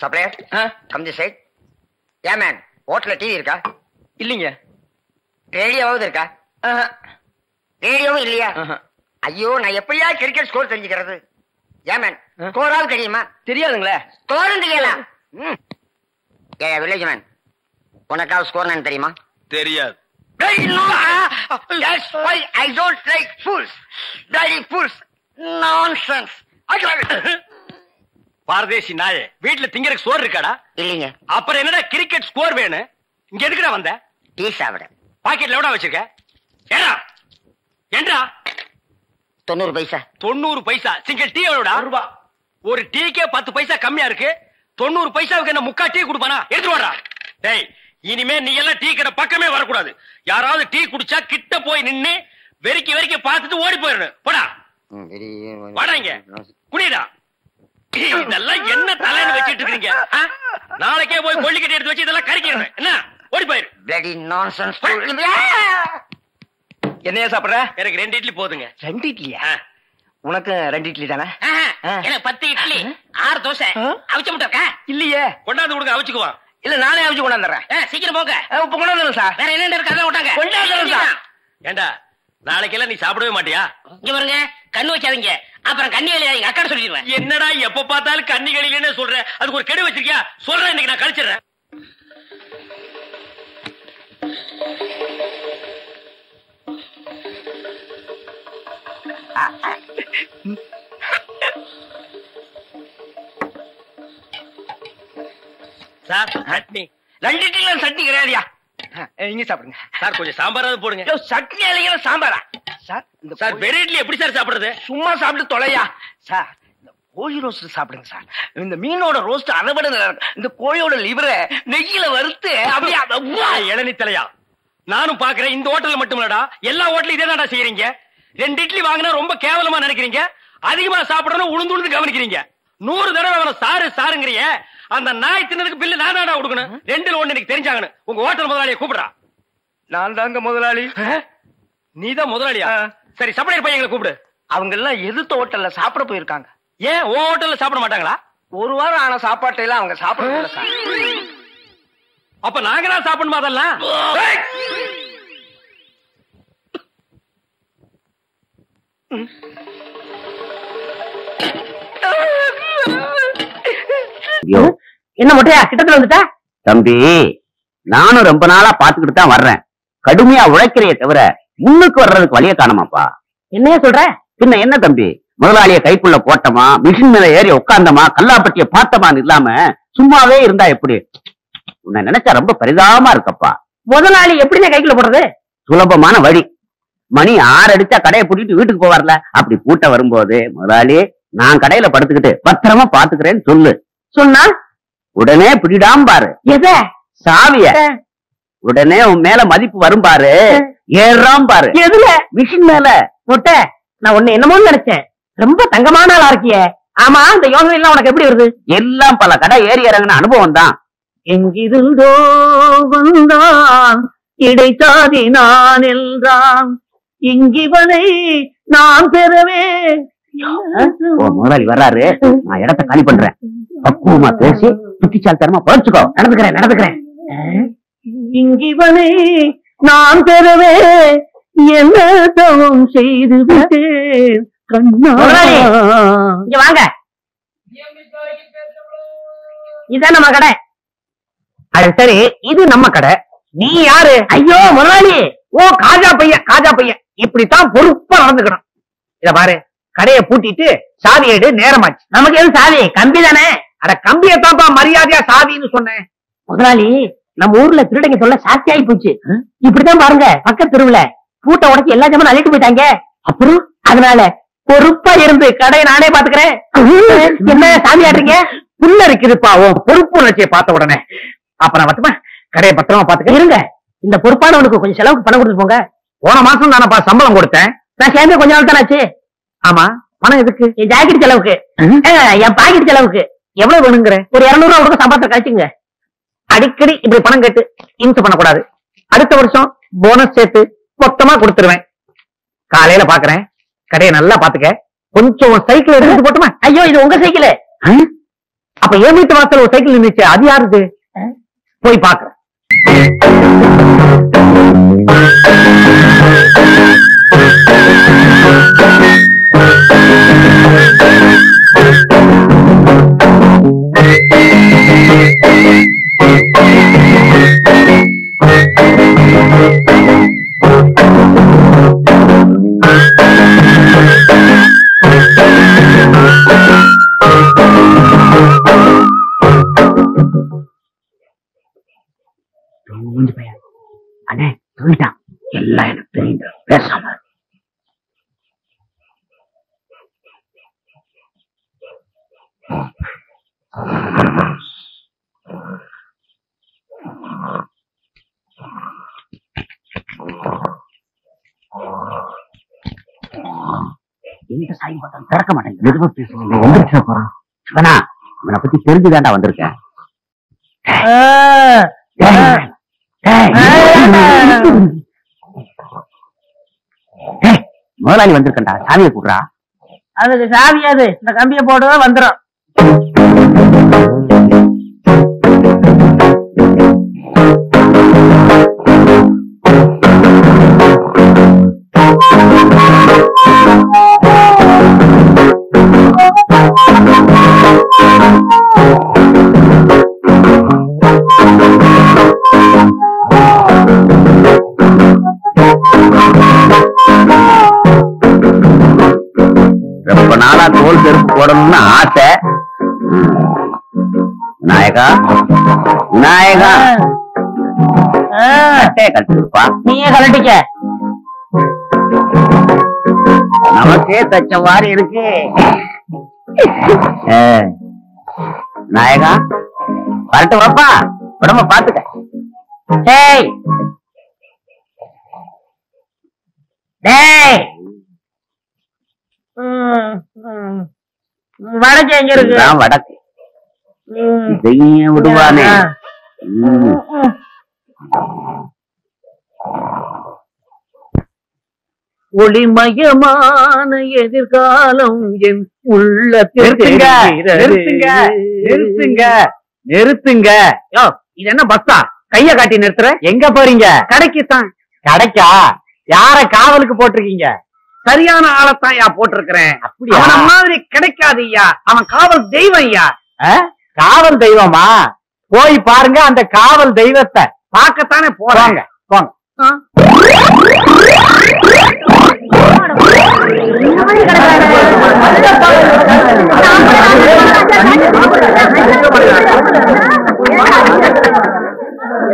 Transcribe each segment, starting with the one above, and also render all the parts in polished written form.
Supplier come the side. Hey man, ஹோட்டல்ல TV இருக்கா? இல்லீங்க. ரேடியோவாவது இருக்கா? ரேடியோவும் இல்லையா? ஐயோ, நான் எப்படியா கிரிக்கெட் ஸ்கோர் தெரிஞ்சுக்கிறது? ஏ மேன், ஸ்கோராவது தெரியுமா? தெரியாதுங்களே. ஸ்கோரும் தெரியல. ஏ வில்லேஜ் மேன், உனக்காவது ஸ்கோர் நான் தெரியுமா? தெரியாது. That's why I don't like fools. Bloody fools. Nonsense. பாரதேசி நாயே, வீட்டுல திங்கறதுக்கு சோறு இருக்காடா? இல்லீங்க. அப்புறம் என்னடா கிரிக்கெட் ஸ்கோர் வேணும்? இங்க எதுக்குடா வந்த? டீ சாப்பிட. பாக்கெட்ல எவ்வளவு வச்சிருக்க? ஏடா ஏண்டா? 90 பைசா. 90 பைசா. Single tea எவ்வளவுடா? ரூபா. ஒரு டீக்கே 10 பைசா கம்மியா இருக்கு. 90 பைசாவுக்கு என்ன முக்கா டீ குடுப்பானா? எடுத்து வாடா. டேய், இனிமே நீ எல்லாம் டீ கடை பக்கமே வரக்கூடாது. யாராவது டீ குடிச்சா கிட்ட போய் நின்னு வெறிக்கி வெறிக்கி பார்த்துட்டு ஓடி போயிடணும். போடா வாடா, இங்க குடிடா. இதெல்லாம் என்ன தலைன்னு வச்சிட்டு இருக்கீங்க? நாளைக்கே போய் கொள்ளிக்கட்டி எடுத்து வச்சு இதெல்லாம் கறிக்கிறேன். என்ன ஓடி போயிரு. bloody nonsense. என்னையா சாப்பிடுற? எனக்கு 2 இட்லி போதுங்க. 2 இட்லியா? உனக்கு 2 இட்லி தானே? எனக்கு 10 இட்லி 6 தோசை. அவிச்ச முட்டை இருக்கா? இல்லையே. கொண்டாந்து கொடுங்க, அவிச்சுக்குவான். இல்ல, நானே அவிச்சு கொண்டாந்துறேன். சீக்கிரம் போங்க. இப்ப கொண்டாந்துறேன் சார். வேற என்ன இருக்கு அத விட்டாங்க. கொண்டாந்துறேன் சார். ஏண்டா, நாளைக்கெல்லாம் நீ சாப்பிடவே மாட்டியா? இங்க பாருங்க, கண்ணு வைக்காதீங்க, அப்புறம் கண்ணி எங்க அக்கா சொல்லிடுவேன். என்னடா எப்ப பார்த்தாலும் கன்னிகளிலே சொல்ற? அதுக்கு ஒரு கெடு வச்சிருக்கியா? சொல்றேன், இன்னைக்கு நான் கழிச்சிடுறேன். சார், சட்னி. 2 இட்லில சட்னி கிடையாதுயா. இங்க சாப்பிடுங்க சார். கொஞ்சம் சாம்பாராவது போடுங்க. சட்னி இல்லைங்க, சாம்பாரா சார்? இந்த சார், வெறும் இட்லி எப்படி சார் சாப்பிடுறது? சும்மா சாப்பிட்டு தொலையா சார். இந்த கோழி ரோஸ்ட் சாப்பிடுங்க சார். இந்த மீனோட ரோஸ்ட் அதை விட நல்லா இருக்கும். இந்த கோழியோட லிவரை நெய்யில வறுத்து அப்படியே. இளநீ தலையா, நானும் பாக்குறேன். இந்த ஹோட்டல்ல மட்டும் இல்லடா, எல்லா ஹோட்டலும் இதே தான்டா செய்யறீங்க. 2 இட்லி வாங்கினா ரொம்ப கேவலமா நினைக்கிறீங்க. அதிகமா சாப்பிடணும் உளுந்து உளுந்து கவனிக்கிறீங்க. 100 தடவை அவனை சாரு சாருங்கிறிய. அந்த நாய் தின்னதுக்கு பில்லு நான் தான்டா கொடுக்கணும். 2ல 1 எனக்கு தெரிஞ்சாகணும். உங்க ஹோட்டல் முதலாளியை கூப்பிடுறா. நான் தாங்க முதலாளி. நீதான் முதலாளியா? சரி, சப்ளையர் பையங்களை கூப்பிடு. அவங்க எல்லாம் எதிர்த்த ஹோட்டல்ல சாப்பிட போயிருக்காங்க. ஏன் உன் ஹோட்டல்ல சாப்பிட மாட்டாங்களா? 1 வாரம் ஆன சாப்பாட்டை எல்லாம் அவங்க சாப்பிட சார். அப்ப நாங்க தான் சாப்பிடணுமா அதெல்லாம்? என்ன மொட்டையா கிட்டத்துல வந்துட்டா? தம்பி, நானும் ரொம்ப நாளா பாத்துக்கிட்டு தான் வர்றேன். கடுமையா உழைக்கிறைய தவிர முன்னுக்கு வர்றதுக்கு வழிய காணமாப்பா. என்னைய சொல்ற? பின்ன என்ன தம்பி, முதலாளிய கைக்குள்ள போட்டமா, மிஷின் மேல ஏறி உட்கார்ந்தமா, கல்லாப்பட்டிய பார்த்தமான்னு இல்லாம சும்மாவே இருந்தா எப்படி? உன்னை நினைச்சா ரொம்ப பரிதாபமா இருக்கப்பா. முதலாளி எப்படிங்க கைக்குள்ள போடுறது? சுலபமான வழி. மணி 6 அடிச்சா கடையை பூட்டிட்டு வீட்டுக்கு போவார்ல, அப்படி பூட்ட வரும்போது முதலாளி நான் கடையில படுத்துக்கிட்டு பத்திரமா பாத்துக்கிறேன்னு சொல்லு. சொன்னா உடனே பிடிடாம பாரு. எத? சாவிய. உடனே உன் மேல மதிப்பு வரும் பாரு. ஏறாம் பாரு. எதுல? மிஷின் மேல. மொட்டை, நான் உன்னை என்னமோ நினைச்சேன். ரொம்ப தங்கமான ஆளா இருக்கிய. ஆமா, இந்த யோசனை எல்லாம் உனக்கு எப்படி வருது? எல்லாம் பல கடை ஏறி இறங்கின அனுபவம் தான். எங்கிருந்தோ வந்தான் இடைச்சாதி நான் என்றான், இங்கிவனை நான் பெறவே. முதலாளி வர்றாரு, நான் இடத்தை காலி பண்றேன். பக்குவமா பேசி புத்திசாலித்தனமா பழச்சுக்கோ. நடந்துக்கிறேன். இங்கிவனை நான் பெறவே என்ன தவம் செய்து விட்டேன் கண்ணா. இங்க வாங்க, இதான் நம்ம கடை. அது சரி, இது நம்ம கடை. நீ யாரு? ஐயோ முதலாளி, ஓ காஜா பையன். இப்படித்தான் பொறுப்பா நடந்துக்கணும். இத பாரு, கடையை பூட்டிட்டு சாவி எடு, நேரமாச்சு. நமக்கு எது சாவி? கம்பி தானே. அட கம்பியத்தான் மரியாதையா சாவின்னு சொன்னேன். முதலாளி, நம்ம ஊர்ல திருடங்க சொல்ல சாத்தி ஆகி போச்சு. இப்படித்தான் பாருங்க, பக்கத்து தெருவுல பூட்டை உடைச்சு எல்லா ஜாமான் அள்ளிட்டு போயிட்டாங்க. அப்புறம் அதனால பொறுப்பா இருந்து கடையை நானே பாத்துக்கிறேன். என்ன சாமி ஆடுறீங்க? புள்ள இருக்குதுப்பா பொறுப்பு உணர்ச்சியை பார்த்த உடனே. அப்புறம் மட்டுமா கடையை பத்திரமா பாத்துக்க. இருங்க, இந்த பொறுப்பானவனுக்கு கொஞ்சம் செலவுக்கு பணம் கொடுத்து போங்க. போன மாசம் தானப்பா சம்பளம் கொடுத்தேன். நான் சேர்ந்து கொஞ்ச நாள் தானாச்சு. ஆமா, பணம் எதுக்கு? என் ஜாக்கெட் செலவுக்கு, என் பாக்கெட் செலவுக்கு. எவ்வளவு வேணுங்கிற? ஒரு 200 ரூபா கொடுக்க சம்பளத்தை கழிச்சுங்க. அடிக்கடி இப்படி பணம் கேட்டு இன்சு பண்ணக்கூடாது. அடுத்த வருஷம் போனஸ் சேர்த்து மொத்தமா கொடுத்துருவேன். காலையில பாக்குறேன். கடையை நல்லா பாத்துக்க. கொஞ்சம் சைக்கிள் எடுத்து போட்டுமா? ஐயோ, இது உங்க சைக்கிள். அப்ப என் வீட்டு வாசல் ஒரு சைக்கிள் நின்னுச்சு, அது யாருது? போய் பாக்குறேன். அண்ணே சொல்லிட்டான், எல்லாம் எனக்கு தெரியுது, பேசாம. எந்த சாய் பட்டம் திறக்க மாட்டேங்குது. மெதுவா பேசுங்க, எந்திரிச்சு போறான். சிவனா, இவனை பத்தி தெரிஞ்சுதாண்டா வந்திருக்கேன். முதலாளி வந்திருக்கா, சாவியை கூடுறா. அதுக்கு சாவியாது, இந்த கம்பியை போடுவா வந்துடும். ரொம்ப நாளா தோல் செருப்பு போடணும்னு ஆசை. விநாயகா, விநாயகா, கட்டிருப்பா. நீயே கலட்டிக்க. நமக்கே தச்ச மாதிரி இருக்கு. விநாயகா, வரட்டு வாப்பா, உடம்ப பாத்துக்க. டேய் டேய், வடக்கு எங்க இருக்கு? வடக்கு. இதையும் விடுவானே. ஒளிமயமான எதிர்காலம் என் உள்ளத்தில். நிறுத்துங்க. யோ, இது என்ன பஸ்ஸா? கைய காட்டி நிறுத்துற? எங்க போறீங்க? கடைக்கு தான். கடைக்கா? யார காவலுக்கு போட்டிருக்கீங்க? சரியான ஆளத்தான் ஐயா போட்டிருக்கிறேன். அவன மாதிரி கிடைக்காது ஐயா, அவன் காவல் தெய்வம் ஐயா. காவல் தெய்வமா? போய் பாருங்க அந்த காவல் தெய்வத்தை. பார்க்கத்தானே போறாங்க. போங்க.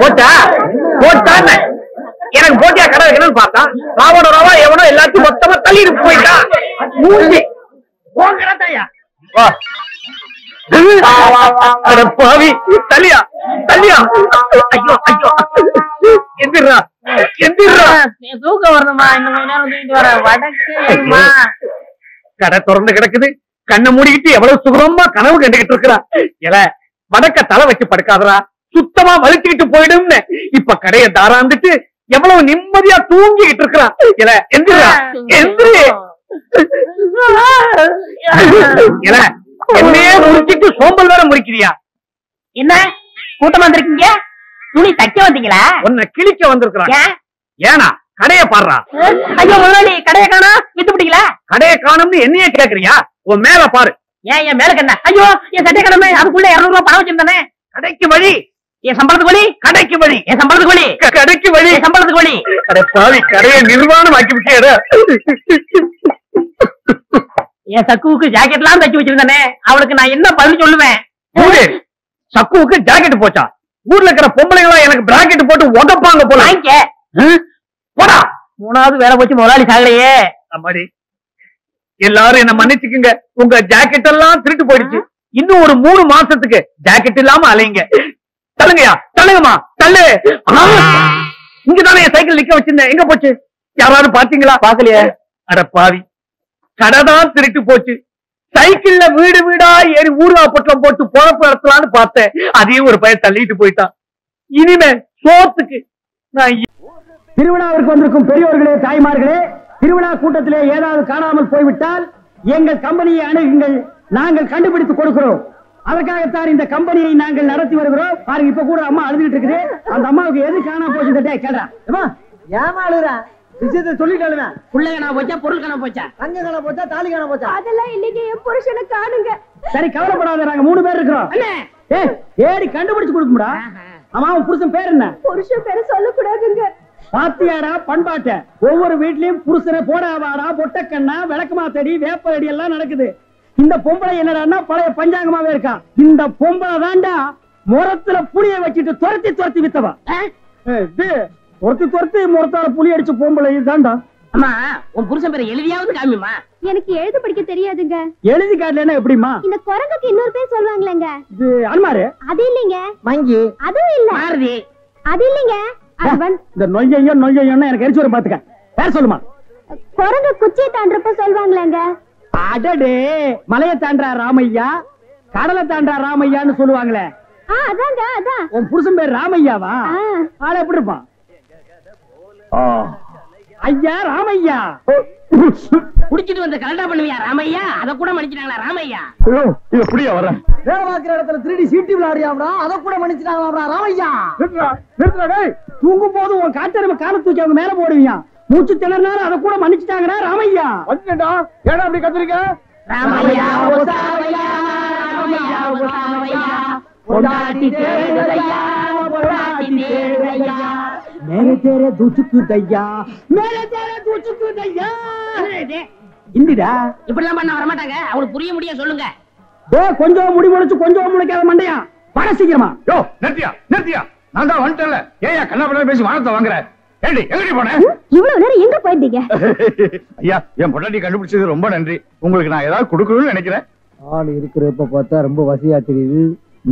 போட்டா போட்டான்னு எனக்கு போட்டியா கடை வைக்கணும்னு பார்த்தா ராவண ராவா எவனோ எல்லாத்தையும் மொத்தமா தள்ளிட்டு போயிட்டான். மூஞ்சி போங்கடா. பாவி, தள்ளியா தள்ளியா. ஐயோ ஐயோ, எந்திரா எந்திரா. தூக்கம் வரணுமா? இன்னும் கொஞ்ச நேரம் தூக்கிட்டு வர. வடக்கு கடை திறந்து கிடக்குது, கண்ணை மூடிக்கிட்டு எவ்வளவு சுகமா கனவு கண்டுகிட்டு இருக்கிறா. இல்ல வடக்க தலை வச்சு படுக்காதரா, சுத்தமா வலிச்சுக்கிட்டு போயிடும்னு இப்ப கடையை தாராந்துட்டு எவ்வளவு நிம்மதியா தூங்கிக்கிட்டு இருக்கிறான். இல்ல எந்திரா எந்திரி. இல்ல என்னையே முறிச்சிட்டு சோம்பல் வேற முறிக்கிறியா? என்ன கூட்டம் வந்திருக்கீங்க? துணி தைக்க வந்தீங்களா? உன்னை கிழிக்க வந்திருக்கிறாங்க. ஏனா கடைய பாடுறா. ஐயோ முதலாளி, கடையை காணா, வித்து பிடிக்கல. கடையை காணும்னு என்னையே கேக்குறியா? உன் மேல பாரு. ஏன் என் மேல என்ன? ஐயோ என் சட்டை கடமை, அதுக்குள்ள 200 ரூபாய் பணம் வச்சிருந்தானே. கடைக்கு வழி. என் சம்பளத்துக்கு வழி. கடைக்கு வழி. என் சம்பளத்துக்கு வழி. கடைக்கு வழி. என் சம்பளத்துக்கு வழி. கடை பாவி, கடையை நிர்வாணம் ஆக்கி விட்டியடா. என் சக்குவுக்கு ஜாக்கெட் எல்லாம் தைச்சு வச்சிருந்தானே, அவளுக்கு நான் என்ன பதில் சொல்லுவேன்? சக்குவுக்கு ஜாக்கெட் போச்சா? ஊர்ல இருக்கிற பொம்பளைங்களா எனக்கு பிராக்கெட் போட்டு உதப்பாங்க போல. போடா. 3வது வேலை போச்சு, முதலாளி சாகலையே. அம்மாடி, எல்லாரும் என்ன மன்னிச்சுக்குங்க, உங்க ஜாக்கெட் எல்லாம் திருட்டு போயிடுச்சு. இன்னும் ஒரு 3 மாசத்துக்கு ஜாக்கெட் இல்லாம அலைங்க. தள்ளுங்கயா, தள்ளுங்கம்மா, தள்ளு. இங்கதானே என் சைக்கிள் நிக்க வச்சிருந்தேன், எங்க போச்சு? யாராவது பாத்தீங்களா? பாக்கலையே. அட பாவி, கடைதான் திருட்டு போச்சு. சைக்கிள்ல வீடு வீடா ஏறி ஊர்வா பொட்டலம் போட்டு பொழப்பு நடத்தலான்னு பார்த்தேன், அதையும் ஒரு பையன் தள்ளிட்டு போயிட்டான். இனிமே சோத்துக்கு நான். திருவிழாவிற்கு வந்திருக்கும் பெரியோர்களே, தாய்மார்களே, திருவிழா கூட்டத்திலே ஏதாவது காணாமல் போய்விட்டால் எங்கள் கம்பெனியை அணுகுங்கள், நாங்கள் கண்டுபிடித்து கொடுக்கிறோம். அதற்காகத்தான் இந்த கம்பெனியை நாங்கள் நடத்தி வருகிறோம். பாருங்க, இப்ப கூட அம்மா அழுதுகிட்டு இருக்குது. அந்த அம்மாவுக்கு எது காணாம போச்சு கேள்றா. ஏமா அழுகுறா? விஷயத்தை சொல்லிட்டாலுமே. புள்ள காணா போச்சா, பொருள் காணா போச்சா, தங்க காணா போச்சா, தாலி காணா போச்சா? அதெல்லாம் இல்லைங்க, என் புருஷனை காணுங்க. சரி, கவலைப்படாத, நாங்க 3 பேர் இருக்கிறோம். ஏடி கண்டுபிடிச்சு கொடுக்கும்டா. ஆமா, உன் புருஷன் பேர் என்ன? புருஷன் பேரை சொல்லக்கூடாதுங்க. பாத்தியாடா பண்பாட்ட. ஒவ்வொரு வீட்லயும் புருஷனை போடாவாடா, பொட்டக்கண்ணா, விளக்குமாத்தடி, வேப்படி எல்லாம் நடக்குது. இந்த பொம்பளை என்னடான்னா பழைய பஞ்சாங்கமாவே இருக்கா. இந்த பொம்பளை தாண்டா முரத்துல புளிய வச்சுட்டு துரத்தி துரத்தி வித்தவா. துரத்தி முரத்தால புளி அடிச்ச பொம்பளை தாண்டா. அம்மா, உன் புருஷன் பேரை எழுதியாவது காமிமா. எனக்கு எழுத படிக்க தெரியாதுங்க. எழுதி காட்டலன்னா எப்படிமா? இந்த குரங்குக்கு இன்னொரு பேர் சொல்லுவாங்களேங்க. இது அன்மாரு. அது இல்லைங்க. மங்கி. அதுவும் இல்ல. மாருதி. அது இல்லைங்க. இந்த நொய்யன்னு எனக்கு எரிச்சு வர பாத்துக்க. பேர் சொல்லுமா? குரங்கு குச்சியை தாண்டறப்ப சொல்லுவாங்களேங்க. அடடே, மலையை தாண்டா ராமையா, கடலை தாண்டா ராமையான்னு சொல்லுவாங்களே. அதாங்க, அதான். உன் புருஷன் பேர் ராமையாவா? ஆளை எப்படி இருப்பான்? ஐயா ராமையா. குடிச்சிட்டு வந்து கலண்டா பண்ணுவியா ராமையா? அத கூட மன்னிச்சிட்டாங்களா ராமையா? இது புரிய வர வேலை பார்க்கிற இடத்துல 3D சீட்டி விளையாடியாம்டா, அதை கூட மன்னிச்சிட்டாங்களா ராமையா? தூங்கும் போது உன் காத்தறிவு கால தூக்கி அவங்க மேல போடுவீங்க. மூச்சு திணறினாலும் அதை கூட மன்னிச்சுட்டாங்கடா ராமையா. வந்துட்டா ஏடா அப்படி கத்துறீங்க? ராமையா ஓசாவையா, ராமையா ஓசாவையா, பொண்டாட்டி தேடுதையா, பொண்டாட்டி தேடுதையா, மேரே தேரே தூச்சுக்கு தையா, மேரே தேரே தூச்சுக்கு தையா. இந்திடா இப்படிலாம் பண்ண வர மாட்டாங்க. அவங்களுக்கு புரிய முடிய சொல்லுங்க. கொஞ்சம் முடி முளைச்சு கொஞ்சம் முளைக்காத மண்டையா, வர சீக்கிரமா. யோ நிறுத்தியா நிறுத்தியா, நான் தான் வந்துட்டேன்ல. ஏயா கண்ணா பண்ண பேசி வானத்தை வாங்குற? ஏண்டி எங்கடி போன? இவ்வளவு நேரம் எங்க போயிருந்தீங்க? ஐயா, என் பொண்டாட்டி கண்டுபிடிச்சது ரொம்ப நன்றி. உங்களுக்கு நான் ஏதாவது கொடுக்கணும்னு நினைக்கிறேன். ஆள் இருக்கிறப்ப பார்த்தா ரொம்ப வசதியா தெரியுது.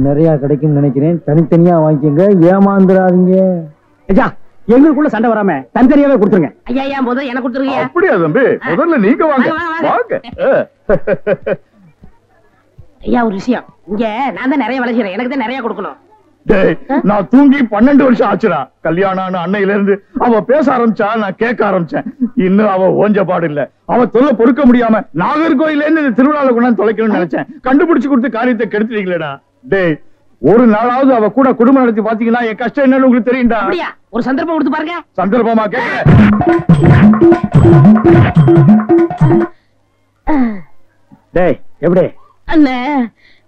நிறைய கிடைக்கும் நினைக்கிறேன். தனித்தனியா வாங்கிக்கங்க, ஏமாந்துடாதீங்க. ஐயா, எங்களுக்குள்ள சண்டை வராம தனித்தனியாவே கொடுத்துருங்க. ஐயா ஐயா, முதல்ல எனக்கு கொடுத்துருங்க. அப்படியா தம்பி? முதல்ல நீங்க வாங்க வாங்க. ஐயா, ஒரு விஷயம். இங்க நான் தான் நிறைய வேலை செய்யறேன், எனக்கு தான் நிறைய கொடுக்கணும். நான் தூங்கி 12 வருஷம் ஆச்சுடா. கல்யாணம் அன்னையில இருந்து அவ பேச ஆரம்பிச்சா, நான் கேட்க ஆரம்பிச்சேன். இன்னும் அவ ஓஞ்ச பாடு இல்ல. அவ தொல்லை பொறுக்க முடியாம நாகர்கோயில இருந்து திருவிழால கொண்டாந்து தொலைக்கணும்னு நினைச்சேன். கண்டுபிடிச்சு கொடுத்து காரியத்தை கெடுத்துட்டீங்களேடா. டேய், ஒரு நாளாவது அவ கூட குடும்பம் நடத்தி பாத்தீங்கன்னா என் கஷ்டம் என்னன்னு உங்களுக்கு தெரியும்டா. அப்படியா? ஒரு சந்தர்ப்பம் கொடுத்து பாருங்க. சந்தர்ப்பமா கேட்க? டேய் எப்படி? அண்ணே,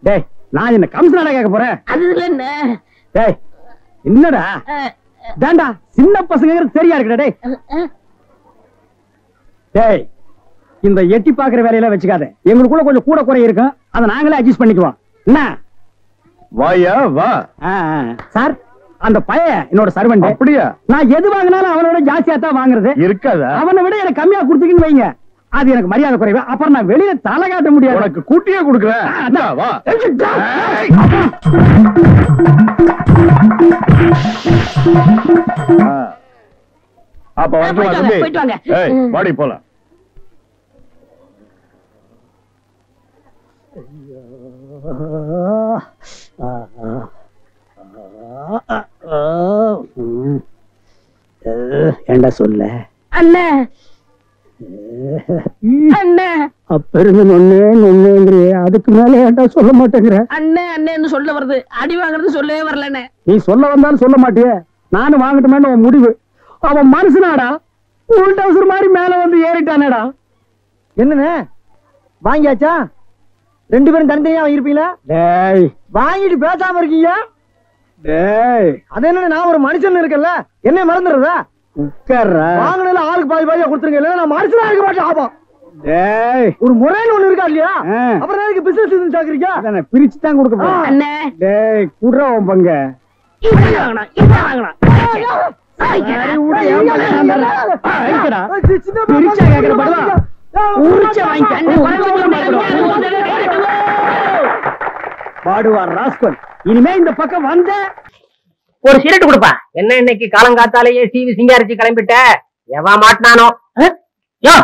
டேய், நான் என்ன கம்சனாடா கேட்க போறேன்? அது இல்ல அண்ணே. டேய், என்னடா தாண்டா சின்ன பசங்க தெரியா இருக்குடா. டேய் டேய், இந்த எட்டி பாக்குற வேலையெல்லாம் வச்சுக்காத. எங்களுக்குள்ள கொஞ்சம் கூட குறை இருக்கும், அதை நாங்களே அட்ஜஸ்ட் பண்ணிக்குவோம். என்ன வாயா வா. சார், அந்த பையன் என்னோட சர்வெண்ட். அப்படியா? நான் எது வாங்கினாலும் அவனோட ஜாஸ்தியா தான் வாங்குறது. இருக்காதா? அவனை விட எனக்கு கம்மியா கொடுத்தீங்கன்னு வைங்க, அது எனக்கு மரியாதை குறைவு. அப்புறம் நான் வெளியில தலை காட்ட முடியாது. உனக்கு கூட்டியே கொடுக்குறேன். வா. அப்ப போயிட்டு வாங்க. வாடி போலாம். ஏண்டா சொல்ல அண்ணே, அண்ணே, அப்ப இருந்து நொன்னேங்கிறிய, அதுக்கு மேல ஏண்டா சொல்ல மாட்டேங்கிற? அண்ணே அண்ணேன்னு சொல்ல வருது, அடி வாங்குறது சொல்லவே வரலண்ணே. நீ சொல்ல வந்தாலும் சொல்ல மாட்டியே. நானும் வாங்கட்டுமேன்னு உன் முடிவு. அவன் மனுஷனாடா, உள் டவுசர் மாதிரி மேல வந்து ஏறிட்டானேடா. என்னன்னு வாங்கியாச்சா? 2 பேரும் தனித்தனியா வாங்கிருப்பீங்களா? டேய், வாங்கிட்டு பேசாம இருக்கீங்க. டேய், அது என்ன, நான் ஒரு மனுஷன் இருக்கல, என்ன மறந்துடுறதா? உட்கார்ற. வாங்கினதுல ஆளுக்கு பாதி பாதியா கொடுத்துருங்க, இல்ல நான் மனுஷனா இருக்க மாட்டேன். ஆபா. டேய், ஒரு முறைன்னு ஒண்ணு இருக்கா இல்லையா? அப்புறம் எதுக்கு பிசினஸ் சாக்குறீங்க? அதானே பிரிச்சு தான் கொடுக்க போறேன். அண்ணே, டேய், குடுறா உன் பங்க. இப்படி வாங்கலாம், இப்படி வாங்கலாம். பாடுவார் ராஸ்கல். இனிமே இந்த பக்கம் வந்த ஒரு சிரட்டு கொடுப்பா. என்ன இன்னைக்கு காலங்காத்தாலேயே சீவி சிங்காரிச்சு கிளம்பிட்ட? எவா மாட்டினானோ? யோ,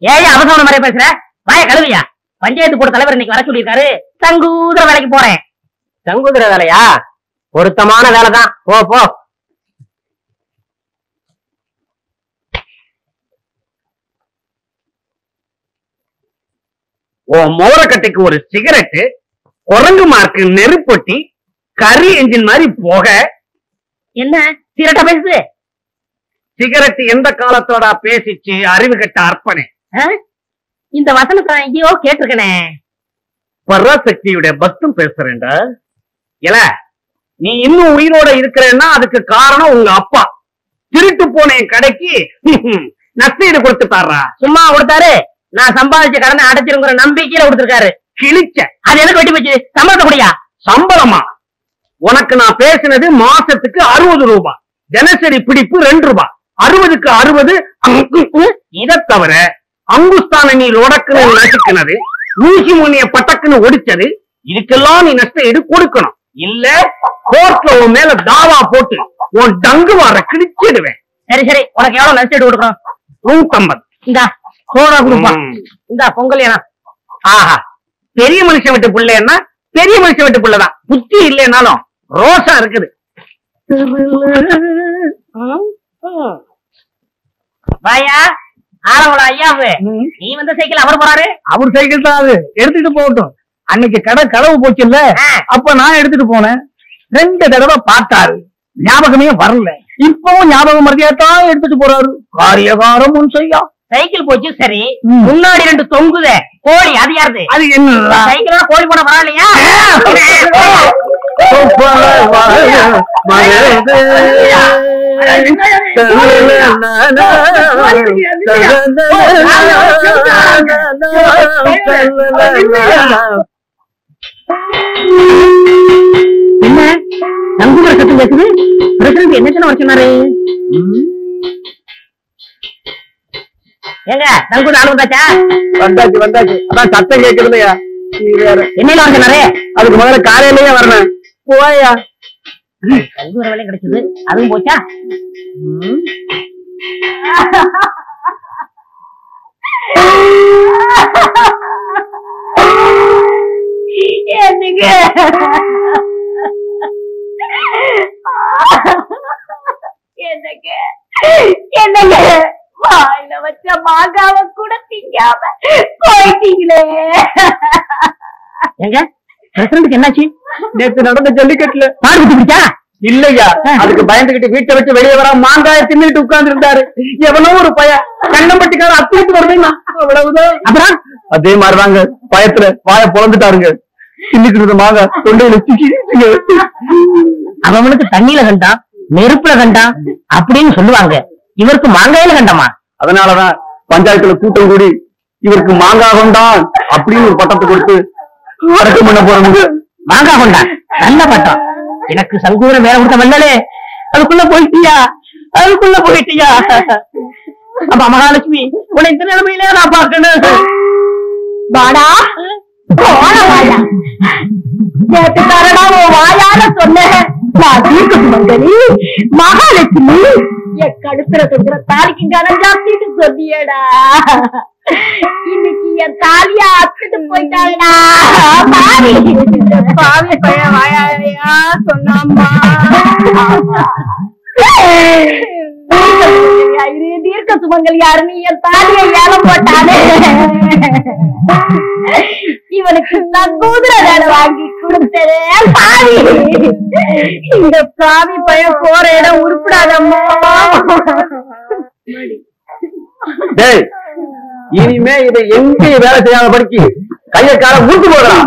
ஏன் அவசரம் மாதிரி பேசுற? வாய கழுவியா? பஞ்சாயத்து போர்டு தலைவர் இன்னைக்கு வர சொல்லியிருக்காரு. சங்கூதர வேலைக்கு போறேன். சங்கூதர வேலையா? பொருத்தமான வேலைதான். போ போ. ஓ மோரக்கட்டைக்கு ஒரு சிகரெட்டு, குரங்கு மார்க்கு நெருப்பொட்டி கரி என்ஜின் மாதிரி போக என்ன சீரட்டா பேசுது? சிகரெட் எந்த காலத்தோட பேசிச்சு அறிவு கட்ட அர்ப்பணே. இந்த வசனத்தை நான் எங்கேயோ கேட்டிருக்கனே. பராசக்தியுடைய பக்தம் பேசுறேன்டா. இல்ல நீ இன்னும் உயிரோட இருக்கிறேன்னா அதுக்கு காரணம் உங்க அப்பா. திருட்டு போன என் கடைக்கு நஷ்டீடு கொடுத்துட்டாரா? சும்மா கொடுத்தாரு. நான் சம்பாதிச்ச கடனை அடைச்சிருங்கிற நம்பிக்கையில கொடுத்திருக்காரு. கிழிச்ச. அது எதுக்கு வெட்டி போச்சு? சம்பளத்தை கூடியா? சம்பளமா? உனக்கு நான் பேசினது மாசத்துக்கு 60 ரூபாய், தினசரி பிடிப்பு 2 ரூபாய். 60க்கு 60. இதை தவிர அங்குஸ்தான நீ உடக்குன்னு நசுக்கினது, ஊசி முன்னிய பட்டக்குன்னு ஒடிச்சது, இதுக்கெல்லாம் நீ நஷ்ட ஈடு கொடுக்கணும். இல்ல கோர்ட்ல உன் மேல தாவா போட்டு உன் டங்கு வார கிழிச்சிடுவேன். சரி சரி, உனக்கு எவ்வளவு நஷ்ட ஈடு கொடுக்கணும்? 150. இந்தா சோடா கொடுப்பா. இந்தா பொங்கல். ஏனா ஆஹா, பெரிய மனுஷன் விட்டு பிள்ளைன்னா பெரிய மனுஷன் விட்டு பிள்ளைதான். புத்தி இல்லைன்னாலும் ரோசா இருக்குது. வாயா ஆரவள ஐயாவு, நீ வந்த சைக்கிள் அவர் போறாரு. அவர் சைக்கிள் தான் அது, எடுத்துட்டு போகட்டும். அன்னைக்கு கடை களவு போச்சு இல்ல, அப்ப நான் எடுத்துட்டு போனேன். 2 தடவை பார்த்தாரு, ஞாபகமே வரல. இப்பவும் ஞாபகம் மறதியாத்தான் எடுத்துட்டு போறாரு. காரியகாரம் முன் செய்யா. சைக்கிள் போச்சு சரி, முன்னாடி 2 தொங்குதே கோழி, அது யாருது? அது என்ன? சைக்கிளோட கோழி போன பரவாயில்லையா? என்ன தங்குற சத்தம் கேக்குது? பிரசிடண்ட் என்ன வர சொன்னாரு? ஏங்க தங்கு நாலு வந்தாச்சா? வந்தாச்சு. அதான் சத்தம் கேட்கறதையா? என்னையில வர சொன்னாரு? அதுக்கு முதல்ல காலையிலேயே வரணும். போயா தங்குற வேலையும் கிடைச்சது, அதுவும் போச்சா? என்னங்க என்னங்க வாயில வச்ச மாங்காவ கூட திங்காம போயிட்டீங்களே. எங்க பிரசிடண்ட்க்கு என்னாச்சு? நேத்து நடந்த ஜல்லிக்கட்டுல பாடு குடிச்சா? இல்லையா, அதுக்கு பயந்துகிட்டு வீட்டை விட்டு வெளியே வர மாங்காய தின்னுட்டு உட்கார்ந்து இருந்தாரு. எவனோ ஒரு பையன் கண்ணம்பட்டிக்கார அப்பிட்டு வரலைன்னா அவ்வளவுதான். அப்புறம் அதே மாதிரிதாங்க, பயத்துல வாய பொழந்துட்டாருங்க. தின்னுட்டு இருந்த மாங்காய் தொண்டையில சிக்கி. அவனுக்கு தண்ணியில கண்டான், நெருப்புல கண்டான் அப்படின்னு சொல்லுவாங்க. இவருக்கு மாங்காயில கண்டமா? அதனாலதான் பஞ்சாயத்துல கூட்டம் கூடி இவருக்கு மாங்காய் கொண்டான் அப்படின்னு ஒரு பட்டத்தை கொடுத்து அடக்கம் பண்ண போறாங்க. மாங்காய் கொண்டான், நல்ல பட்டம். எனக்கு சங்கூரம் வேலை கொடுத்த வந்தலே, அதுக்குள்ள போயிட்டியா? அப்ப மகாலட்சுமி உன்னை இந்த நிலைமையிலே நான் பார்க்கணும். வாடா வாயா, நேற்று தரடா உன் வாயால சொன்னேன். நான் தீர்க்க சுமங்கலி மகாலட்சுமி, என் கழுத்துல தொங்குற தாலிக்கு கனம் ஜாஸ்தின்னு சொன்னியடா. இன்னைக்கு என் தாலியா அத்துட்டு போயிட்டாங்கடா. பாவி பாவி பையன் வாயாலையா சொன்னாமா? தீர்க்க சுமங்கல் யாருன்னு என் தாலியை ஏலம் போட்டானே. இவனுக்கு நான் குதிரை வேலை வாங்கி கொடுத்தேன். பாவி, இந்த பாவி பையன் போற இடம் உருப்படாதம்மா. இனிமே இதை எங்கேயும் வேலை செய்யாம படிச்சு கைய கால ஊத்து போடலாம்.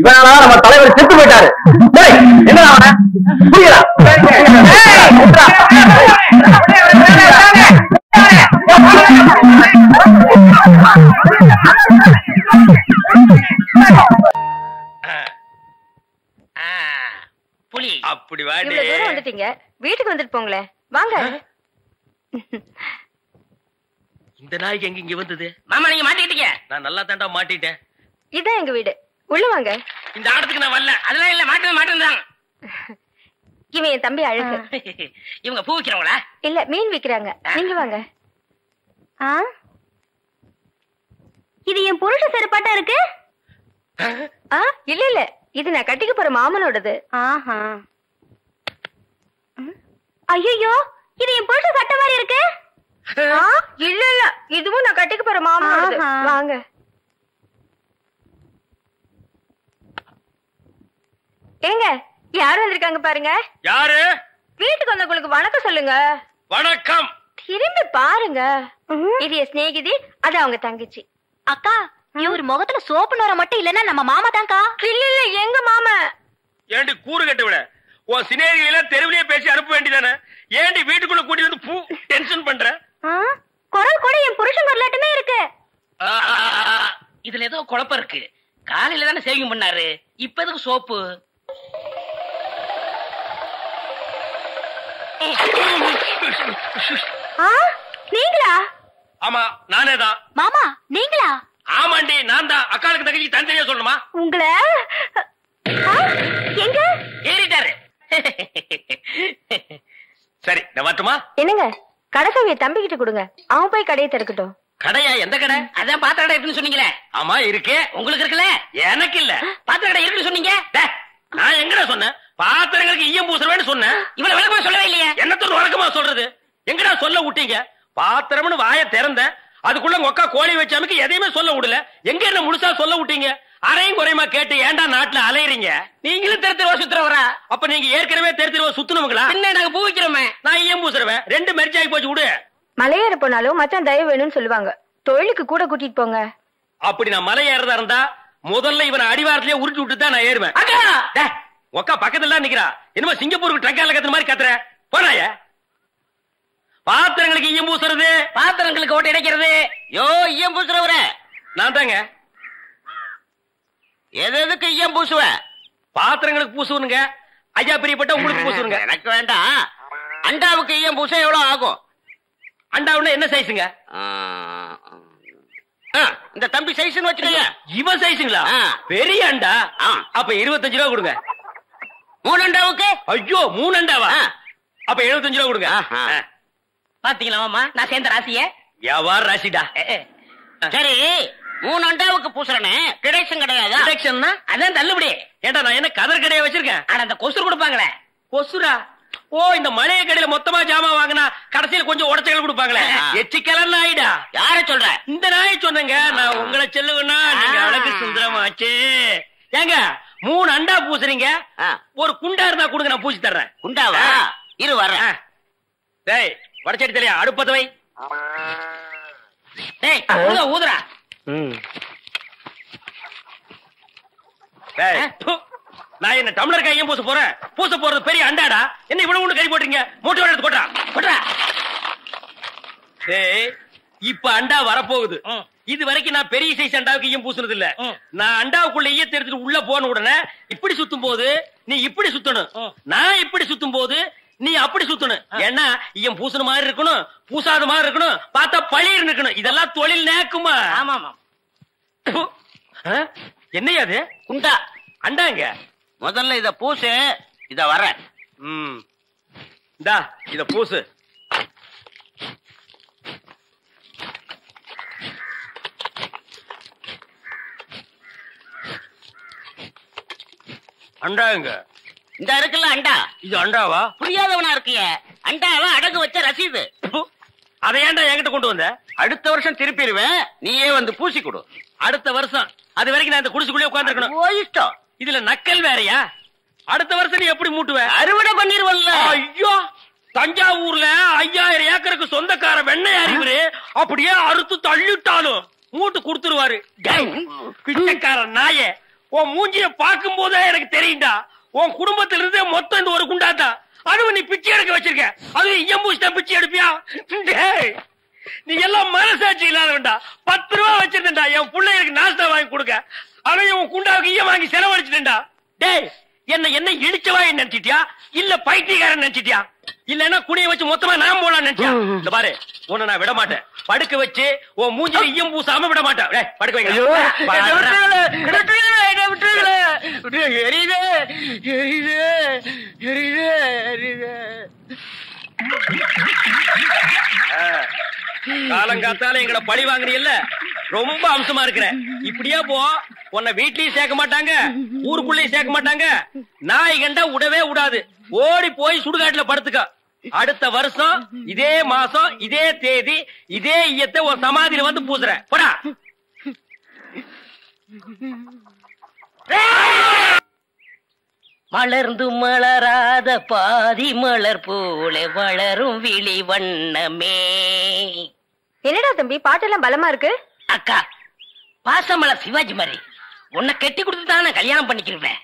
இவனால நம்ம தலைவர் செத்து போயிட்டாரு. என்ன புரியல? புலி அப்படி வாடி. இவ்வளவு தூரம் வந்துட்டீங்க, வீட்டுக்கு வந்துட்டு போங்களே. வாங்க. இந்த நாய்க்கு எங்க இங்க வந்தது? மாமா நீங்க மாட்டிக்கிட்டீங்க. நான் நல்லா தாண்டா மாட்டிட்டேன். இதான் எங்க வீடு, உள்ள வாங்க. இந்த ஆடத்துக்கு நான் வரல. அதெல்லாம் இல்ல, மாட்டேன். இவன் என் தம்பி அழகு. இவங்க பூ விக்கிறவங்களா? இல்ல, மீன் விக்கிறாங்க. நீங்க வாங்க. இது என் புருஷ செருப்பாட்டா இருக்கு. இல்ல இது நான் கட்டிக்க போற மாமனோடது. ஐயோ, இது என் புருஷ சட்டை மாதிரி இருக்கு. இல்ல இதுவும் நான் கட்டிக்க போற மாமனோடது. வாங்க. ஏங்க யார் வந்திருக்காங்க பாருங்க. யாரு? வீட்டுக்கு வந்தவங்களுக்கு வணக்கம் சொல்லுங்க. வணக்கம். திரும்பி பாருங்க. இது என் சிநேகிதி, அது அவங்க தங்கச்சி. அக்கா இவர் முகத்துல சோப்பு நோர மட்டும் இல்லன்னா நம்ம மாமா தான்க்கா. இல்ல இல்ல எங்க மாமா. ஏண்டி கூறு கட்டு விட உன் சிநேகிதிகளை தெருவிலேயே பேசி அனுப்ப வேண்டியதானே? ஏண்டி வீட்டுக்குள்ள கூட்டி வந்து பூ டென்ஷன் பண்ற? குரல் கூட என் புருஷன் வரலாட்டுமே இருக்கு. இதுல ஏதோ குழப்பம் இருக்கு. காலையில தானே சேவிங் பண்ணாரு, இப்ப எதுக்கு சோப்பு? நீங்களா? ஆமா நானே தான். மாமா நீங்களா? ஆமாண்டி நான் தான். அக்காளுக்கு தங்கச்சி தனித்தனியா சொல்லணுமா? உங்களை எங்க ஏறிட்டாரு. சரி நான் வரட்டுமா? என்னங்க கடைசாவிய தம்பி கிட்ட கொடுங்க, அவன் போய் கடையை திறக்கட்டும். கடையா? எந்த கடை? அதான் பாத்திர கடை இருக்குன்னு சொன்னீங்களே. ஆமா இருக்கு. உங்களுக்கு இருக்குல்ல? எனக்கு இல்ல. பாத்திர கடை இருக்குன்னு சொன்னீங்க. நான் எங்கடா சொன்னேன்? பாத்திரங்களுக்கு ஈயம் பூசுறவேன்னு சொன்னேன். இவ்வளவு விளக்கமா சொல்லவே இல்லையே. என்னத்தோட வழக்கமா சொல்றது? எங்கடா சொல்ல விட்டீங்க? பாத்திரம்னு வாய திறந்த அதுக்குள்ள உங்க அக்கா கோழி வச்சாமக்கு எதையுமே சொல்ல விடல. எங்க என்ன முழுசா சொல்ல விட்டீங்க? அரையும் குறையுமா கேட்டு ஏன்டா நாட்டுல அலையறீங்க? நீங்களும் தெரு தெருவா சுத்துறவரா? அப்ப நீங்க ஏற்கனவே தெரு தெருவா சுத்துனவங்களா? என்ன நாங்க பூ வைக்கிறோமே. நான் ஈயம் பூசுறவன். ரெண்டு மெரிச்சு ஆகி போச்சு. விடு. மலையேற போனாலும் மச்சான் தயவு வேணும்னு சொல்லுவாங்க. தொழிலுக்கு கூட கூட்டிட்டு போங்க. அப்படி நான் மலை ஏறதா இருந்தா முதல்ல இவனை அடிவாரத்திலேயே உருட்டி விட்டு தான் நான் ஏறுவேன். ஒக்கா பக்கத்துல நிக்கிறா. என்னமோ சிங்கப்பூருக்கு ட்ரங்கால கத்துற மாதிரி கத்துற. போனாய பாத்திரங்களுக்கு ஈயம் பூசுறது, பாத்திரங்களுக்கு ஓட்டு இடைக்கிறது. யோ ஈயம் பூசுறவர நான் தாங்க. எதுக்கு ஈயம் பூசுவ? பாத்திரங்களுக்கு பூசுவனுங்க. ஐயா பிரியப்பட்ட உங்களுக்கு பூசுவனுங்க. எனக்கு வேண்டாம். அண்டாவுக்கு ஈயம் பூச எவ்வளவு ஆகும்? அண்டாவுல என்ன சைஸுங்க? இந்த தம்பி சைஸ்னு வச்சுக்கோங்க. இவன் சைஸுங்களா? பெரிய அண்டா. அப்ப 25 ரூபா கொடுங்க. 3 அண்டாவுக்கு? ஐயோ 3 அண்டாவா? அப்ப 75 ரூபா கொடுங்க. பாத்தீங்களா மாமா, நான் சேர்ந்த ராசிய. வியாபார ராசிடா. சரி 3 அண்டாவுக்கு பூசுறனே டிடக்ஷன் கிடையாதா? டிடக்ஷன்னா அதான் தள்ளுபடி. ஏண்டா நான் என்ன கதர் கடையை வச்சிருக்கேன்? ஆனா அந்த கொசுறு கொடுப்பாங்களே. கொசுரா? ஓ இந்த மளிகை கடையில மொத்தமா ஜாமான் வாங்கினா கடைசியில கொஞ்சம் உடச்சல் கொடுப்பாங்களே. எச்சிக்கலன்னு ஆயிடா. யார சொல்ற? இந்த நாயை சொன்னங்க. நான் உங்களை சொல்லுவேன்னா நீங்க அழகு சுந்தரமாச்சு. ஏங்க 3 அண்டா பூசுறீங்க, ஒரு குண்டா இருந்தா கொடுங்க, நான் பூசி தர்றேன். குண்டாவா? இரு வர்றேன். டேய் வடச்சடி தெரியா? அடுப்பத வை. டேய் ஊதுறா. டேய் நான் என்ன டம்ளர் கையும் பூச போறேன்? பூச போறது பெரிய அண்டாடா. என்ன இவ்வளவு ஒண்ணு கை போட்டீங்க? மூட்டை எடுத்து போட்டா போட்டா. டேய் இப்ப அண்டா வரப்போகுது. இது வரைக்கும் நான் பெரிய சைஸ் அண்டாவுக்கு ஈயம் பூசுனது இல்ல. நான் அண்டாவுக்குள்ள ஈயத்தை எடுத்துட்டு உள்ள போன உடனே இப்படி சுத்தும் போது நீ இப்படி சுத்தணும், நான் இப்படி சுத்தும் போது நீ அப்படி சுத்தணும். ஏன்னா ஈயம் பூசுன மாதிரி இருக்கணும், பூசாத மாதிரி இருக்கணும், பார்த்தா பழிர் இருக்கணும். இதெல்லாம் தொழில் நேக்குமா? ஆமா. என்னையா அது? குண்டா அண்டாங்க. முதல்ல இத பூசு. இத வர்றேன். இந்தா இத பூசு. அண்டாங்க. இந்த இருக்குல்ல அண்டா. இது அண்டாவா? புரியாதவனா இருக்கிய. அண்டாவா அடகு வச்ச ரசீது. அதை ஏன்டா என்கிட்ட கொண்டு வந்த? அடுத்த வருஷம் திருப்பிடுவேன், நீயே வந்து பூசி கொடு. அடுத்த வருஷம்? அது வரைக்கும் நான் இந்த குடிசுக்குள்ளே உட்கார்ந்து இருக்கணும். இஷ்டம். இதுல நக்கல் வேறையா? அடுத்த வருஷம் நீ எப்படி மூட்டுவ? அறுவடை பண்ணிருவல்ல. ஐயோ தஞ்சாவூர்ல 5000 ஏக்கருக்கு சொந்தக்கார வெண்ணெய் அறிவுரு அப்படியே அறுத்து தள்ளிட்டாலும் மூட்டு கொடுத்துருவாரு. பிச்சைக்கார நாயே, உன் மூஞ்சிய பார்க்கும் போதே எனக்கு தெரியும்டா உன் குடும்பத்தில இருந்தே மொத்தம் இந்த ஒரு குண்டாதான். அதுவும் நீ பிச்சை எடுக்க வச்சிருக்க. அதுவும் ஈயம் பிச்சை எடுப்பியா? நீ எல்லாம் மனசாட்சி இல்லாதவன்டா. 10 ரூபா வச்சிருந்தா என் பிள்ளைகளுக்கு நாஸ்தா வாங்கி கொடுக்க. அவன் உன் குண்டாவுக்கு ஈயம் வாங்கி செலவழிச்சுட்டா. டேய் என்ன இடிச்சவா நினைச்சிட்டியா இல்ல பைத்தியக்காரன் நினைச்சிட்டியா? இல்லன்னா குடிய வச்சு மொத்தமா நான் போலாம் நினைச்சியா? இந்த பாரு உன்னை நான் விட மாட்டேன். படுக்க வச்சு உன் மூஞ்சில ஈயம் பூசாம விட மாட்டேன். படுக்க வைங்க. காலங்காத்தால எங்களை பழி வாங்குறீல்ல, ரொம்ப அம்சமா இருக்கிற. இப்படியே போ, உன்னை வீட்லயும் சேர்க்க மாட்டாங்க, ஊருக்குள்ளயும் சேர்க்க மாட்டாங்க. நாய் கண்டா விடவே விடாது. ஓடி போய் சுடுகாட்டுல படுத்துக்க. அடுத்த வருஷம் இதே மாசம் இதே தேதி இதே ஈயத்தை ஒரு சமாதியில வந்து பூசுறேன். போடா. மலர்ந்து மலராத பாதி மலர் போல வளரும் விழி வண்ணமே. என்னடா தம்பி பாட்டெல்லாம் பலமா இருக்கு? அக்கா, பாசமலர் சிவாஜி மாதிரி உன்னை கட்டி கொடுத்துதான் நான் கல்யாணம் பண்ணிக்கிறேன்.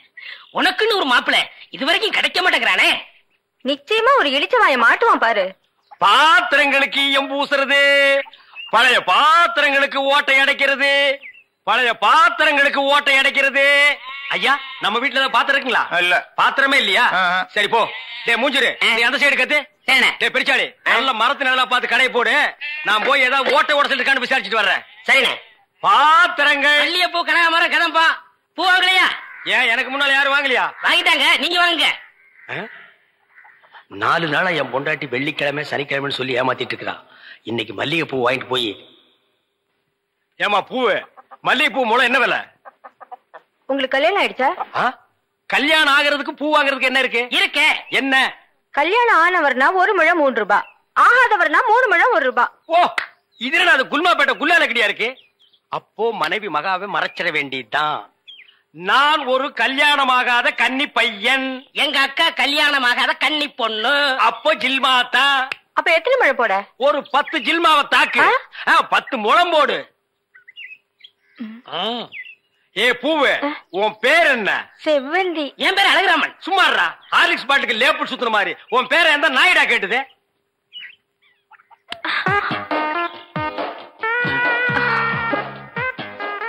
உனக்குன்னு ஒரு மாப்பிள்ள இது வரைக்கும் கிடைக்க மாட்டேங்கிறானே. நிச்சயமா ஒரு இளிச்சவாய மாட்டுவான் பாரு. பாத்திரங்களுக்கு ஈயம் பூசுறது, பழைய பாத்திரங்களுக்கு ஓட்டை அடைக்கிறது, பழைய பாத்திரங்களுக்கு ஓட்டை அடைக்கிறது. ஐயா, நம்ம வீட்டுல பாத்திரம் இருக்குங்களா? இல்ல. பாத்திரமே இல்லையா? சரி போ. டே மூஞ்சிரு, நீ அந்த சைடு கத்து. டே பெரிச்சாளி, நல்ல மரத்து நல்லா பார்த்து கடை போடு. நான் போய் ஏதாவது ஓட்டை ஓட சொல்லிட்டு விசாரிச்சுட்டு வர்றேன். சரிண்ணே. பாத்திரங்கள் பூ கனகாமரம் கதம்பா பூ வாங்கலையா? ஏன் எனக்கு முன்னால யாரும் வாங்கலையா? வாங்கிட்டாங்க, நீங்க வாங்க. 4 நாளா என் பொண்டாட்டி வெள்ளிக்கிழமை சனிக்கிழமைன்னு சொல்லி ஏமாத்திட்டு இருக்கிறான். இன்னைக்கு மல்லிகை பூ வாங்கிட்டு போய். ஏமா பூவு, மல்லிகை பூ மூலம் என்ன விலை? உங்களுக்கு கல்யாணம் ஆயிடுச்சா? கல்யாணம் ஆகிறதுக்கு பூ வாங்குறதுக்கு என்ன இருக்கு? இருக்கே. என்ன? கல்யாணம் ஆனவர்னா 1 முழம் 3 ரூபாய், ஆகாதவர்னா 3 முழம் 1 ரூபாய். ஓ, இது அது குல்மாப்பேட்டை குல்லால கடியா இருக்கு. அப்போ மனைவி மகாவை மறைச்சிட வேண்டியதுதான். நான் ஒரு கல்யாணமாகாத கன்னி பையன், எங்க அக்கா கல்யாணமாகாத கன்னி பொண்ணு. அப்போ ஜில்மாத்தா. அப்ப எத்தனை முழம் போட? ஒரு 10 ஜில்மாவை தாக்கு. 10 முழம் போடு. ஏ பூவு, உன் பேர் என்ன? செவ்வந்தி. என் பேர் அழகுராமன். சும்மாறா, ஹார்லிக்ஸ் பாட்டுக்கு லேபிள் சுத்துற மாதிரி. உன் பேரை எந்த நாயிடா கேட்டுது?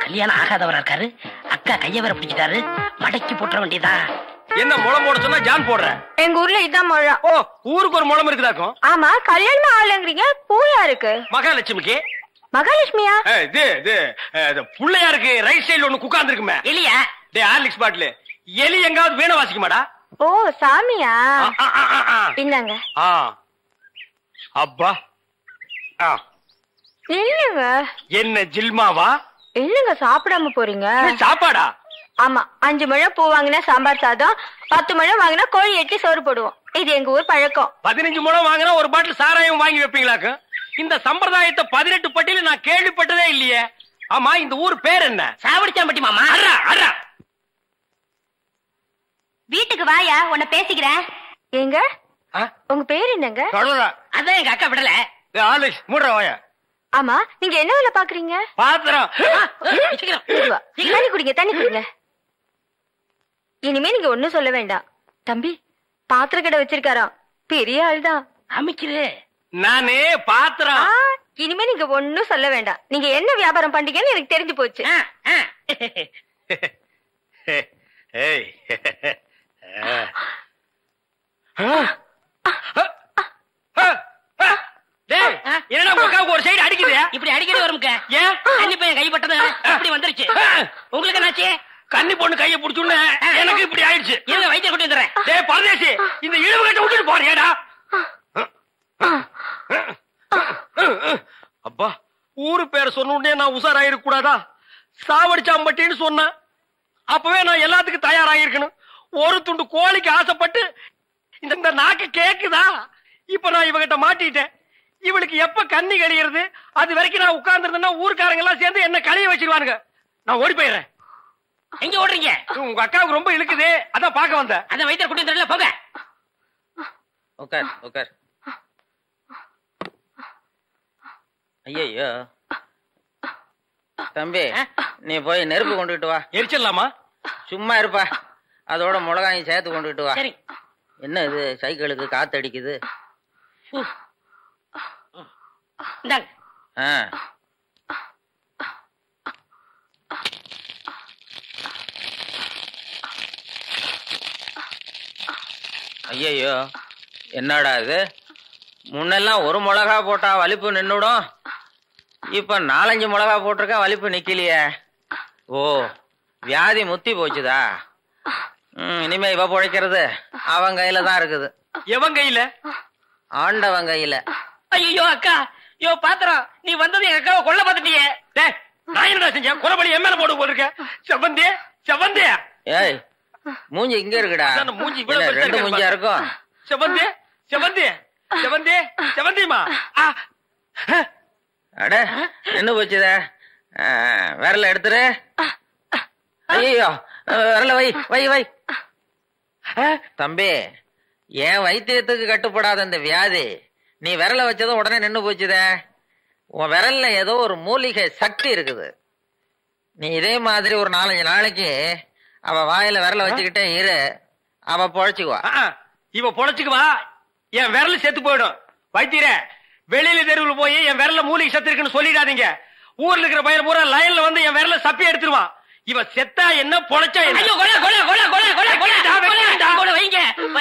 கல்யாணம் ஆகாதவரா இருக்காரு. அக்கா கைய வேற பிடிச்சிட்டாரு. மடக்கி போட்டுற வேண்டியதா. என்ன முளம் போட சொன்னா ஜான் போடுற? எங்க ஊர்ல இதான் முழம். ஓ, ஊருக்கு ஒரு முளம் இருக்குதாக்கும். ஆமா, கல்யாணம் ஆகலங்கிறீங்க. பூயா இருக்கு. மகாலட்சுமிக்கு. மகாலட்சுமியா? புள்ளையாருக்கு ரைட் சைடுல ஒண்ணு குக்காந்து இருக்குமே. எலியா? டே ஹார்லிக்ஸ் பாட்டில் எலி எங்காவது வீணை வாசிக்குமாடா? ஓ, சாமியா? இந்தாங்க. அப்பா இல்லங்க. என்ன ஜில்மாவா? இல்லங்க, சாப்பிடாம போறீங்க. சாப்பாடா? ஆமா, 5 முழம் பூ வாங்கினா சாம்பார் சாதம், 10 முழம் வாங்கினா கோழி எட்டி சோறு போடுவோம். இது எங்க ஊர் பழக்கம். 15 முழம் வாங்கினா ஒரு பாட்டில் சாராயம் வாங்கி வைப்பீங்களாக்கு? இந்த சம்பிரதாயத்தை 18 பட்டியல நான் கேள்விப்பட்டதே இல்லையே. ஆமா, இந்த ஊர் பேர் என்ன? சாவடிச்சாம்பட்டி மாமா. வீட்டுக்கு வாயா, உன்னை பேசிக்கிறேன். எங்க உங்க பேர் என்னங்க? அதான் எங்க அக்கா விடல. மூடுற வாயா. ஆமா, நீங்க என்ன வேலை பாக்குறீங்க? பாத்திரம். தண்ணி குடிங்க, தண்ணி குடிங்க. இனிமே நீங்க ஒண்ணும் சொல்ல வேண்டாம். தம்பி பாத்திர கடை வச்சிருக்காராம், பெரிய ஆள்தான். அமைக்கிறே நானே பாத்திரம். இனிமே நீங்க ஒண்ணும் சொல்ல வேண்டாம். நீங்க என்ன வியாபாரம் பண்றீங்கன்னு எனக்கு தெரிஞ்சு போச்சு. என்னடா உங்க ஒரு சைடு அடிக்குது? இப்படி அடிக்கடி வரும்ங்க. ஏன்? கன்னி பையன் கை பட்டது இப்படி வந்துருச்சு. உங்களுக்கு என்னாச்சு? கன்னி பொண்ணு கையை பிடிச்சுன்னு எனக்கு இப்படி ஆயிடுச்சு. இருங்க, வைத்திய கொண்டு வந்துடுறேன். டேய் பரதேசி, இந்த இழுவு கட்ட விட்டுட்டு போறியாடா? அப்பா, ஊரு பேரை சொன்ன உடனே நான் உசாராயிருக்க கூடாதா? சாவடிச்சாம்பட்டின்னு சொன்னேன். அப்பவே நான் எல்லாத்துக்கும் தயாராகிருக்கணும். ஒரு துண்டு கோழிக்கு ஆசைப்பட்டு இந்த நாக்கு கேக்குதா? இப்ப நான் இவகிட்ட மாட்டிட்டேன். இவளுக்கு எப்ப கண்ணி கழிகிறது? அது வரைக்கும் நான் உட்கார்ந்துருந்தேன்னா ஊருக்காரங்க எல்லாம் சேர்ந்து என்ன கழிய வச்சிருவானுங்க. நான் ஓடி போயிடுறேன். எங்க ஓடுறீங்க? உங்க அக்காவுக்கு ரொம்ப இழுக்குது, அதான் பாக்க வந்தேன். அதான் வைத்தியர் கூட்டி வந்துடல, போங்க. உட்கார் உட்கார். ஐயோ தம்பி, நீ போய் நெருப்பு கொண்டுகிட்டு வா. எரிச்சிடலாமா? சும்மா இருப்பா, அதோட மிளகாயும் சேர்த்து கொண்டுகிட்டு வா. சரி. என்ன இது சைக்கிளுக்கு காத்து அடிக்குது? இந்தாங்க. ஐயோ என்னடா இது? முன்னெல்லாம் ஒரு மிளகா போட்டா வலிப்பு நின்னுடும், இப்ப 4-5 மிளகா போட்டிருக்கா வலிப்பு நிக்கலையே. ஓ, வியாதி முத்தி போச்சுதா? இனிமே இவ பொழைக்கிறது அவன் கையில தான் இருக்குது. எவன் கையில? ஆண்டவன் கையில. ஐயோ அக்கா, யோ பாத்திரம், நீ வந்தது எங்க அக்காவை கொல்ல பார்த்துட்டியே. நான் என்னடா செஞ்சேன்? குறபடி என் மேல போட்டு போயிருக்க. செவந்தே செவந்தே. ஏய், மூஞ்சி இங்க இருக்குடா. மூஞ்சி 2 மூஞ்சியா இருக்கும். செவந்தே செவந்தே செவந்தே செவந்திமா. அட என்ன போச்சுத? விரல எடுத்துரு. ஐயோ, விரல வை வை வை. தம்பி, என் வைத்தியத்துக்கு கட்டுப்படாத இந்த வியாதி நீ விரல வச்சதும் உடனே நின்னு போச்சுதே. உன் விரல்ல ஏதோ ஒரு மூலிகை சக்தி இருக்குது. நீ இதே மாதிரி ஒரு 4-5 நாளைக்கு அவ வாயில விரல வச்சுக்கிட்டே இரு, அவ பொழைச்சுக்குவா. இவ பொழைச்சுக்குவா, என் விரல் செத்து போயிடும். வைத்தியர, வெளியில தெருவில் போய் என் விரல்ல மூலிகை சத்து இருக்குன்னு சொல்லிடாதீங்க. ஊர்ல இருக்கிற பையன் பூரா லைன்ல வந்து என் விரல சப்பி எடுத்துருவான். இவ செத்தா என்ன பொழைச்சா என்ன? ஐயோ, கொலை கொலை கொலை கொலை கொலை கொலை வைங்க.